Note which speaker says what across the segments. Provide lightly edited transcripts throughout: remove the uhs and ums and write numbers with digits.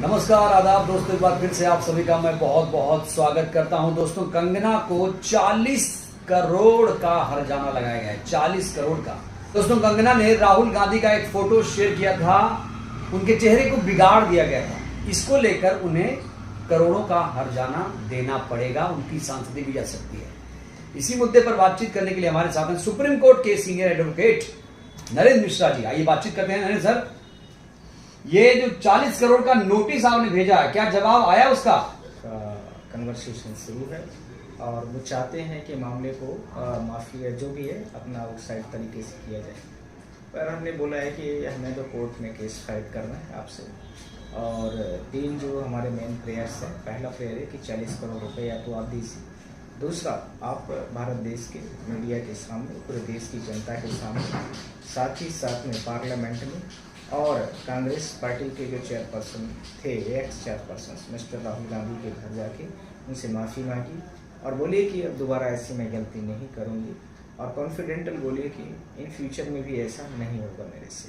Speaker 1: नमस्कार आदाब दोस्तों, एक बार फिर से आप सभी का मैं बहुत बहुत स्वागत करता हूं। दोस्तों, कंगना को 40 करोड़ का हर्जाना लगाया गया है। 40 करोड़ का। दोस्तों, कंगना ने राहुल गांधी का एक फोटो शेयर किया था, उनके चेहरे को बिगाड़ दिया गया था। इसको लेकर उन्हें करोड़ों का हर्जाना देना पड़ेगा, उनकी सांसदी भी जा सकती है। इसी मुद्दे पर बातचीत करने के लिए हमारे साथ हैं सुप्रीम कोर्ट के सीनियर एडवोकेट नरेंद्र मिश्रा जी। आइए बातचीत करते हैं। नरेंद्र सर, ये जो 40 करोड़ का नोटिस आपने भेजा है, क्या जवाब आया उसका?
Speaker 2: कन्वर्सेशन शुरू है और वो चाहते हैं कि मामले को माफी जो भी है अपना आउटसाइड तरीके से किया जाए। पर हमने बोला है कि हमें तो कोर्ट में केस फाइट करना है आपसे, और 3 जो हमारे मेन प्रेयर्स हैं। पहला प्रेयर है कि 40 करोड़ रुपए या तो आप दीजिए। दूसरा, आप भारत देश के मीडिया के सामने, पूरे देश की जनता के सामने, साथ ही साथ में पार्लियामेंट में और कांग्रेस पार्टी के जो चेयरपर्सन थे, x chairperson mister Rahul Gandhi के घर जाके उनसे माफ़ी मांगी और बोलिए कि अब दोबारा ऐसी मैं गलती नहीं करूंगी, और कॉन्फिडेंटल बोलिए कि इन फ्यूचर में भी ऐसा नहीं होगा मेरे से।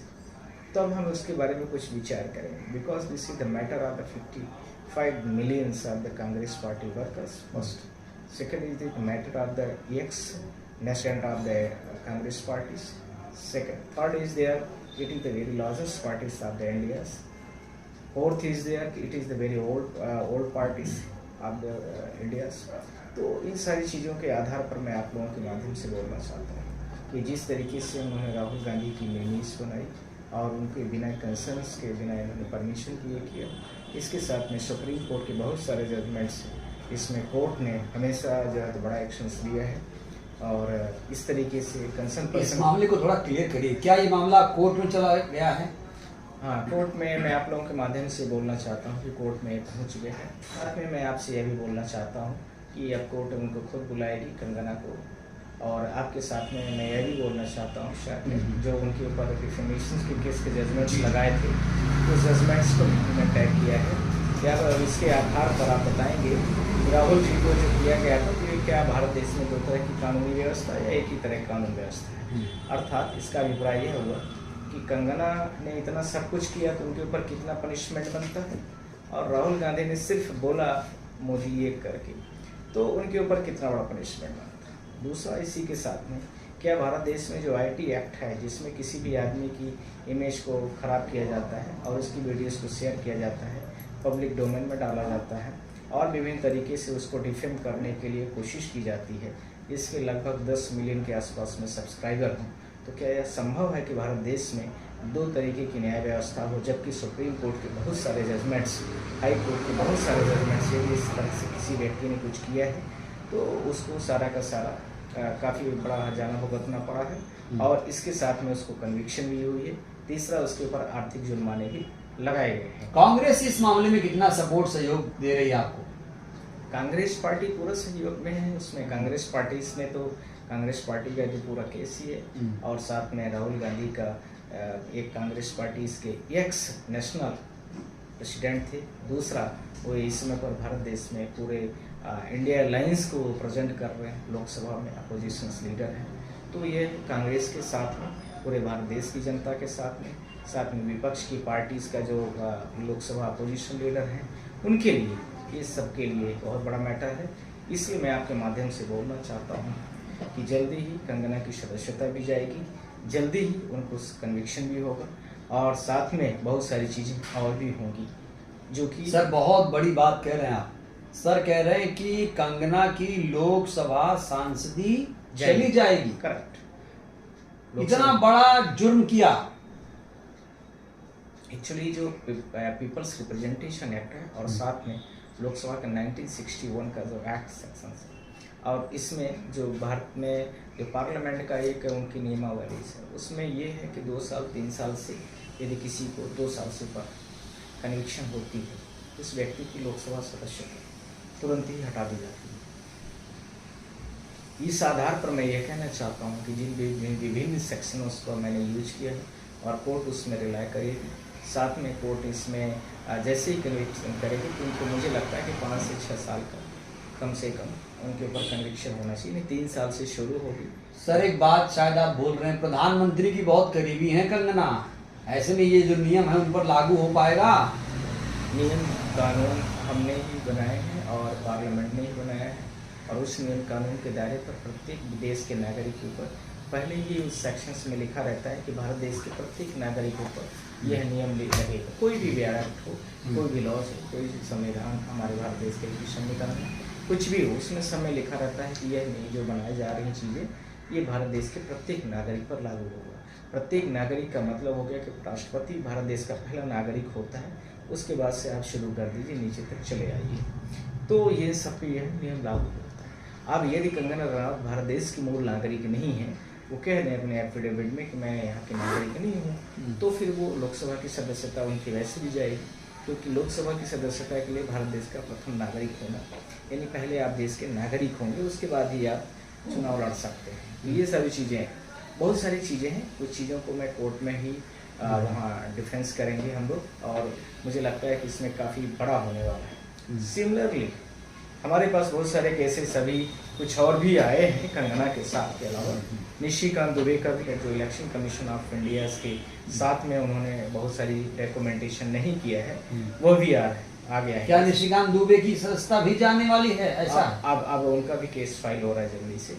Speaker 2: तब हम उसके बारे में कुछ विचार करेंगे, because this is the matter of the 55 millions of the Congress party workers first. Second is the matter of the x national of the Congress parties second. Third is there, it is the very largest parties of the India's. Fourth is there, it is the very old parties of the India's. तो इन सारी चीज़ों के आधार पर मैं आप लोगों के माध्यम से बोलना चाहता हूँ कि जिस तरीके से उन्होंने राहुल गांधी की मेनीस बनाई और उनके बिना कंसर्न्स के बिना इन्होंने परमिशन लिए किया, इसके साथ में सुप्रीम कोर्ट के बहुत सारे जजमेंट्स, इसमें कोर्ट ने हमेशा जो है बड़ा एक्शंस लिया है। और इस तरीके से कंसर्न पर्सन,
Speaker 1: इस मामले को थोड़ा क्लियर करिए, क्या ये मामला कोर्ट में चला गया है?
Speaker 2: हाँ, कोर्ट में मैं आप लोगों के माध्यम से बोलना चाहता हूँ कि कोर्ट में पहुँच गए हैं। साथ में मैं आपसे यह भी बोलना चाहता हूँ कि अब कोर्ट उनको खुद बुलाएगी कंगना को, और आपके साथ में मैं यह भी बोलना चाहता हूँ शायद जो उनके ऊपर डिफेमेशन के केस के जजमेंट्स लगाए थे, उस जजमेंट्स को हमने तय किया है। या इसके आधार पर आप बताएंगे राहुल जी को जो किया गया था कि क्या भारत देश में 2 तरह की कानूनी व्यवस्था या एक ही तरह की कानून व्यवस्था है। अर्थात इसका अभिप्राय यह हुआ कि कंगना ने इतना सब कुछ किया तो उनके ऊपर कितना पनिशमेंट बनता है, और राहुल गांधी ने सिर्फ बोला मोदी ये करके तो उनके ऊपर कितना बड़ा पनिशमेंट बनता है। दूसरा, इसी के साथ में क्या भारत देश में जो IT एक्ट है, जिसमें किसी भी आदमी की इमेज को ख़राब किया जाता है और उसकी वीडियोस को शेयर किया जाता है, पब्लिक डोमेन में डाला जाता है और विभिन्न तरीके से उसको डिफेम करने के लिए कोशिश की जाती है, इसके लगभग 10 मिलियन के आसपास में सब्सक्राइबर हों, तो क्या यह संभव है कि भारत देश में 2 तरीके की न्याय व्यवस्था हो, जबकि सुप्रीम कोर्ट के बहुत सारे जजमेंट्स, हाई कोर्ट के बहुत सारे जजमेंट्स, यदि इस तरह से किसी व्यक्ति ने कुछ किया है तो उसको सारा का सारा काफ़ी बड़ा हर्जाना भुगतना पड़ा है, और इसके साथ में उसको कन्विक्शन भी हुई है। तीसरा, उसके ऊपर आर्थिक जुर्माने भी लगाए गए हैं।
Speaker 1: कांग्रेस इस मामले में कितना सपोर्ट सहयोग दे रही है आपको?
Speaker 2: कांग्रेस पार्टी पूरा सहयोग में है। उसमें कांग्रेस पार्टी इसमें तो कांग्रेस पार्टी का जो पूरा केस ही है, और साथ में राहुल गांधी का एक कांग्रेस पार्टी इसके एक्स नेशनल प्रेसिडेंट थे। दूसरा, वो इस समय पर भारत देश में पूरे इंडिया अलायंस को प्रेजेंट कर रहे हैं, लोकसभा में अपोजिशन लीडर हैं। तो ये कांग्रेस के साथ में पूरे भारत देश की जनता के साथ में विपक्ष की पार्टीज़ का जो लोकसभा अपोजिशन लीडर हैं, उनके लिए, ये सब के लिए बहुत बड़ा मैटर है। इसलिए मैं आपके माध्यम से बोलना चाहता हूँ कि जल्दी ही कंगना की सदस्यता भी जाएगी, जल्दी ही उनको कन्विक्शन भी होगा, और साथ में बहुत सारी चीज़ें और भी होंगी जो कि
Speaker 1: सर बहुत बड़ी बात कह रहे हैं आप। सर कह रहे हैं कि कंगना की लोकसभा सांसदी चली जाएगी।
Speaker 2: करेक्ट।
Speaker 1: इतना बड़ा जुर्म किया।
Speaker 2: एक्चुअली जो पीपल्स रिप्रेजेंटेशन एक्ट है और साथ में लोकसभा का 1961 का जो एक्ट सेक्शन है, और इसमें जो भारत में जो पार्लियामेंट का एक उनकी नियमावली है, उसमें ये है कि 2 साल 3 साल से यदि किसी को 2 साल से ऊपर कन्विक्शन होती है, उस व्यक्ति की लोकसभा सदस्यता तुरंत ही हटा दी जाती है। इस आधार पर मैं ये कहना चाहता हूँ कि जिन विभिन्न सेक्शनों को मैंने यूज किया है और कोर्ट उसमें रिलाई करेगी, साथ में कोर्ट इसमें जैसे ही कन्विक्शन करेगी तो उनको मुझे लगता है कि 5 से 6 साल का कम से कम उनके ऊपर कन्विक्शन होना चाहिए। नहीं, 3 साल से शुरू होगी।
Speaker 1: सर एक बात शायद आप बोल रहे हैं, प्रधानमंत्री की बहुत करीबी हैं कंगना, ऐसे में ये जो नियम है उन पर लागू हो पाएगा?
Speaker 2: नियम कानून हमने ही बनाए हैं और पार्लियामेंट ने ही बनाया है, और उस नियम कानून के दायरे पर प्रत्येक देश के नागरिक के ऊपर पहले ही उस सेक्शंस में लिखा रहता है कि भारत देश के प्रत्येक नागरिकों पर यह नियम लगेगा। कोई भी एक्ट हो, कोई भी लॉज हो, कोई भी संविधान, हमारे भारत देश के संविधान में कुछ भी हो, उसमें समय लिखा रहता है कि यह जो बनाई जा रही चीज़ें ये भारत देश के प्रत्येक नागरिक पर लागू होगा। प्रत्येक नागरिक का मतलब हो गया कि राष्ट्रपति भारत देश का पहला नागरिक होता है, उसके बाद से आप शुरू कर दीजिए, नीचे तक चले आइए, तो ये सब पे यह नियम लागू होता है। अब यदि कंगना रनावत भारत देश की मूल नागरिक नहीं है, वो कह दें अपने एफिडेविट में कि मैं यहाँ के नागरिक नहीं हूँ, तो फिर वो लोकसभा की सदस्यता उनकी वैसे भी जाएगी, क्योंकि लोकसभा की सदस्यता के लिए भारत देश का प्रथम नागरिक होना, यानी पहले आप देश के नागरिक होंगे, उसके बाद ही आप चुनाव लड़ सकते हैं। तो ये सारी चीज़ें हैं, बहुत सारी चीज़ें हैं, कुछ चीज़ों को मैं कोर्ट में ही वहाँ डिफेंस करेंगे हम लोग, और मुझे लगता है कि इसमें काफ़ी बड़ा होने वाला है। सिमिलरली हमारे पास बहुत सारे केसेस अभी कुछ और भी आए हैं कंगना के साथ के अलावा। निशिकांत दुबे का भी जो इलेक्शन कमीशन ऑफ इंडिया के साथ में उन्होंने बहुत सारी डॉक्यूमेंटेशन नहीं किया है, वो भी आ गया है।
Speaker 1: क्या निशिकांत दुबे की सदस्यता भी जाने वाली है ऐसा?
Speaker 2: अब उनका भी केस फाइल हो रहा है जल्दी से,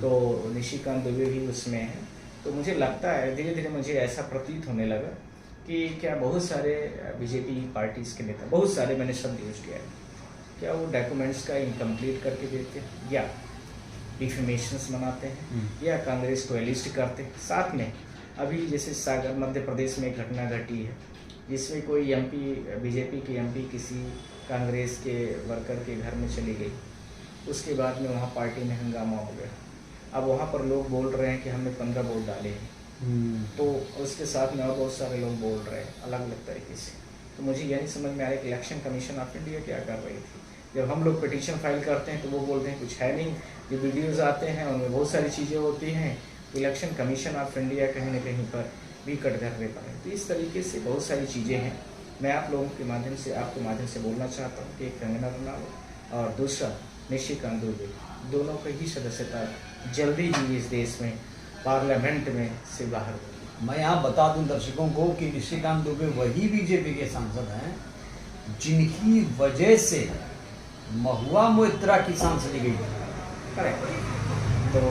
Speaker 2: तो निशिकांत दुबे भी उसमें है। तो मुझे लगता है धीरे धीरे मुझे ऐसा प्रतीत होने लगा कि क्या बहुत सारे बीजेपी पार्टीज के नेता, बहुत सारे मैंने शब्द यूज किया है, क्या वो डॉक्यूमेंट्स का इनकम्प्लीट करके देते हैं या डिफेमेशंस बनाते हैं या कांग्रेस को एलिस्ट करते हैं। साथ में अभी जैसे सागर मध्य प्रदेश में एक घटना घटी है जिसमें कोई एमपी, बीजेपी की एमपी किसी कांग्रेस के वर्कर के घर में चली गई, उसके बाद में वहाँ पार्टी में हंगामा हो गया। अब वहाँ पर लोग बोल रहे हैं कि हमने 15 वोट डाले हैं, तो उसके साथ में और बहुत सारे लोग बोल रहे हैं अलग अलग तरीके से। तो मुझे यह नहीं समझ में आ रहा है कि इलेक्शन कमीशन ऑफ इंडिया क्या कर रही थी। जब हम लोग पिटीशन फाइल करते हैं तो वो बोलते हैं कुछ है नहीं, जो वीडियोज़ आते हैं उनमें बहुत सारी चीज़ें होती हैं, इलेक्शन कमीशन ऑफ इंडिया कहीं ना कहीं पर भी कटघरे पर है। तो इस तरीके से बहुत सारी चीज़ें हैं। मैं आप लोगों के माध्यम से, आपके माध्यम से बोलना चाहता हूँ कि कंगना रनावत और दूसरा निशिकांत दुबे, दोनों की ही सदस्यता जल्दी ही इस देश में पार्लियामेंट में से बाहर होगी।
Speaker 1: मैं यहाँ बता दूं दर्शकों को कि निशिकांत दुबे वही बीजेपी के सांसद हैं जिनकी वजह से महुआ मोइत्रा की सांसदी गई।
Speaker 2: करेक्ट। तो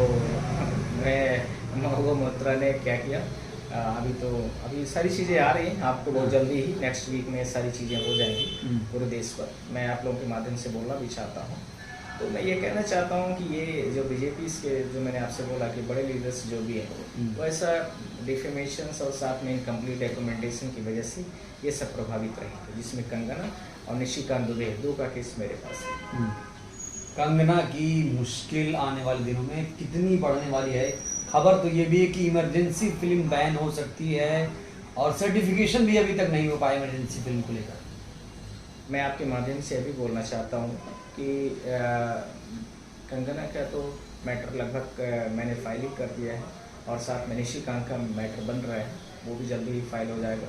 Speaker 2: मैं महुआ मोइत्रा ने क्या किया, अभी सारी चीज़ें आ रही हैं, आपको बहुत जल्दी ही नेक्स्ट वीक में सारी चीज़ें हो जाएंगी पूरे देश पर। मैं आप लोगों के माध्यम से बोलना भी चाहता हूँ। तो मैं ये कहना चाहता हूँ कि ये जो बीजेपी के, जो मैंने आपसे बोला कि बड़े लीडर्स जो भी हैं, वो ऐसा डिफेमेशंस और साथ में इनकम्प्लीट डॉक्यूमेंटेशन की वजह से ये सब प्रभावित रहे, जिसमें कंगना और निशिकांत दुबे दो का केस मेरे पास है।
Speaker 1: कंगना की मुश्किल आने वाले दिनों में कितनी बढ़ने वाली है। खबर तो ये भी है कि इमरजेंसी फिल्म बैन हो सकती है और सर्टिफिकेशन भी अभी तक नहीं हो पाया इमरजेंसी फिल्म को लेकर।
Speaker 2: मैं आपके माध्यम से अभी बोलना चाहता हूँ कि कंगना का तो मैटर लगभग मैंने फाइल ही कर दिया है, और साथ में निशिकांत का मैटर बन रहा है, वो भी जल्दी ही फाइल हो जाएगा।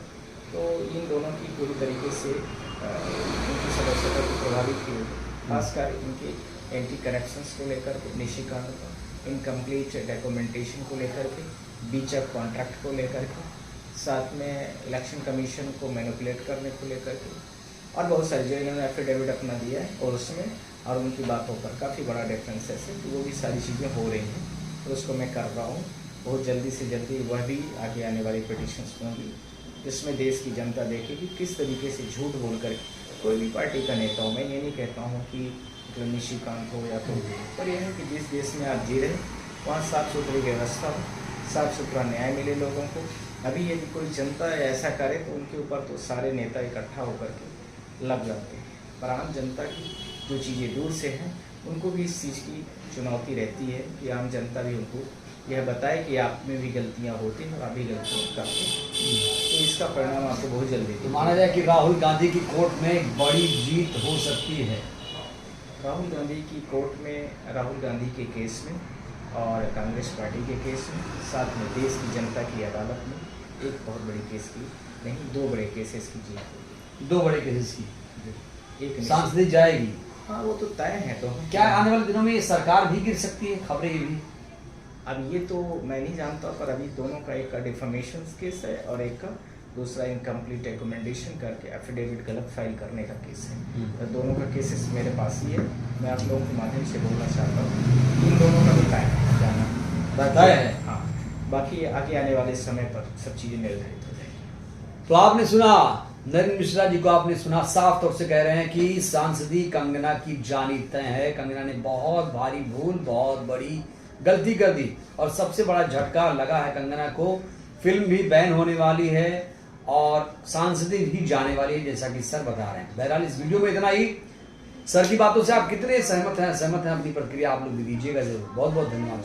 Speaker 2: तो इन दोनों की पूरी तरीके से उनकी सदस्यता को प्रभावित की होगी, खासकर इनके एंटी करप्शंस को लेकर के, निशिकांत का इनकम्प्लीट डॉक्यूमेंटेशन को लेकर के, बीच ऑफ कॉन्ट्रैक्ट को लेकर के, साथ में इलेक्शन कमीशन को मैनिपुलेट करने को लेकर के, और बहुत सारे जो इन्होंने एफिडेविट अपना दिया है और उसमें और उनकी बातों पर काफ़ी बड़ा डिफरेंस है, तो वो भी सारी चीज़ें हो रही हैं। तो उसको मैं कर रहा हूँ बहुत जल्दी से जल्दी, वह भी आगे आने वाली पिटीशंस होंगी जिसमें देश की जनता देखेगी किस तरीके से झूठ बोल कर कोई भी पार्टी का नेता हो। मैं ये नहीं कहता हूँ कि मतलब निशिकांत हो या तो, पर यह है कि जिस देश में आप जी रहे वहाँ साफ़ सुथरी व्यवस्था हो, साफ़ सुथरा न्याय मिले लोगों को। अभी यदि कोई जनता ऐसा करे तो उनके ऊपर तो सारे नेता इकट्ठा होकर के लग जाते हैं, पर आम जनता की जो चीज़ें दूर से हैं उनको भी इस चीज़ की चुनौती रहती है कि आम जनता भी उनको यह बताए कि आप में भी गलतियां होती हैं और आप भी गलतियां करते हैं। तो इसका परिणाम आपको बहुत जल्दी
Speaker 1: तो माना जाए कि राहुल गांधी की कोर्ट में एक बड़ी जीत हो सकती है।
Speaker 2: राहुल गांधी की कोर्ट में, राहुल गांधी के केस में और कांग्रेस पार्टी के केस में, साथ में देश की जनता की अदालत में एक बहुत बड़ी केस की नहीं, दो बड़े केसेस की जीत होगी।
Speaker 1: दो बड़े केसेस की
Speaker 2: एक
Speaker 1: सांसदी जाएगी।
Speaker 2: हाँ, वो तो तय है। तो
Speaker 1: क्या आने वाले दिनों में ये सरकार भी गिर सकती है, खबरें ये भी?
Speaker 2: अब ये तो मैं नहीं जानता, पर अभी दोनों का, एक का डिफेमेशन केस है और एक का दूसरा इनकम्प्लीट रिकमेंडेशन करके एफिडेविट गलत फाइल करने का केस है। तो दोनों का केसेस मेरे पास ही है। मैं आप लोगों के माध्यम से बोलना चाहता हूँ इन दोनों का भी टाइम जाना
Speaker 1: बताया है।
Speaker 2: हाँ, बाकी आगे आने वाले समय पर सब चीज़ें निर्धारित हो जाएगी।
Speaker 1: तो आपने सुना, नरेंद्र मिश्रा जी को आपने सुना, साफ तौर से कह रहे हैं कि सांसदी कंगना की जानी तय है। कंगना ने बहुत भारी भूल, बहुत बड़ी गलती कर दी और सबसे बड़ा झटका लगा है कंगना को। फिल्म भी बैन होने वाली है और सांसदी भी जाने वाली है, जैसा कि सर बता रहे हैं। बहरहाल इस वीडियो में इतना ही। सर की बातों से आप कितने सहमत हैं अपनी प्रतिक्रिया आप लोग भी दीजिएगा जरूर। बहुत बहुत धन्यवाद।